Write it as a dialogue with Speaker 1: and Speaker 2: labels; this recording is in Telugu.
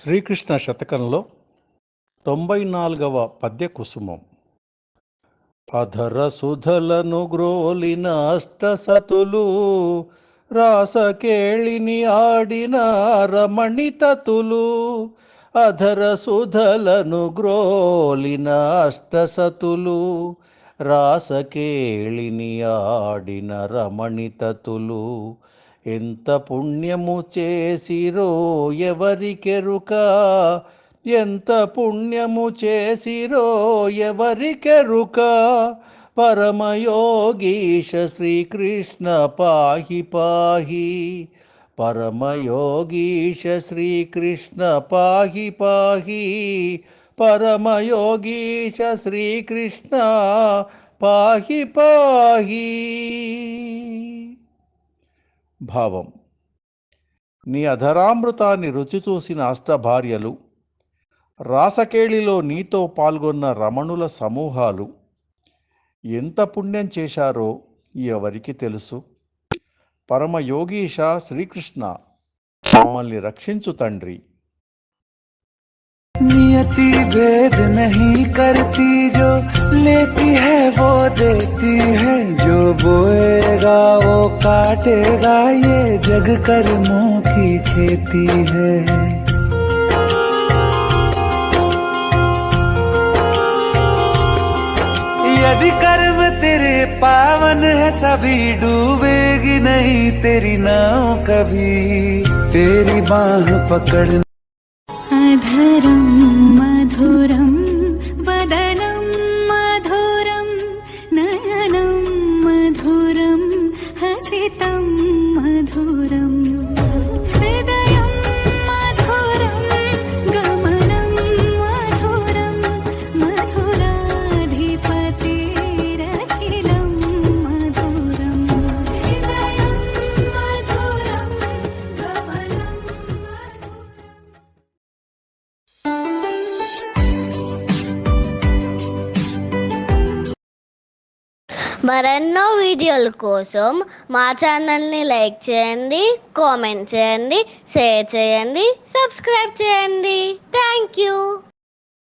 Speaker 1: శ్రీకృష్ణ శతకంలో 94వ పద్య కుసుమం. అధర సుధలను గ్రోలిన అష్టసతులు, రాసకేళిని ఆడిన రమణితతులు. అధర సుధలను గ్రోలిన అష్టసతులు, రాసకేళిని ఆడిన రమణితతులు. ఎంత పుణ్యము చేసిరో ఎవరికెరుక, ఎంత పుణ్యము చేసిరో ఎవరికెరుక. పరమయోగీశ శ్రీకృష్ణ పాహి పాహి, పరమయోగీశ శ్రీకృష్ణ పాహి పాహి, పరమయోగీశ శ్రీకృష్ణ పాహి పాహి. భావం: నీ అధరామృతాన్ని రుచి చూసిన అష్టభార్యలు, రాసకేళిలో నీతో పాల్గొన్న రమణుల సమూహాలు ఎంత పుణ్యం చేశారో ఎవరికి తెలుసు. పరమయోగీశ శ్రీకృష్ణ, మమ్మల్ని రక్షించు తండ్రి.
Speaker 2: नियति भेद नहीं करती, जो लेती है वो देती है, जो बोएगा वो काटेगा, ये जग कर्मों की खेती है। यदि कर्म तेरे पावन है, सभी डूबेगी नहीं तेरी नाव कभी, तेरी बाह पकड़।
Speaker 3: अधरं मधुरं वदनं मधुरं, नयनं मधुरं हसितं मधुरं, हृदयं मधुरं गमनं मधुरं, मधुराधिपतिरखिलं मधुरं, हृदयं मधुरं गमनं
Speaker 4: మరెన్నో వీడియోల కోసం మా ఛానల్ని లైక్ చేయండి, కామెంట్ చేయండి, షేర్ చేయండి, సబ్స్క్రైబ్ చేయండి. Thank you.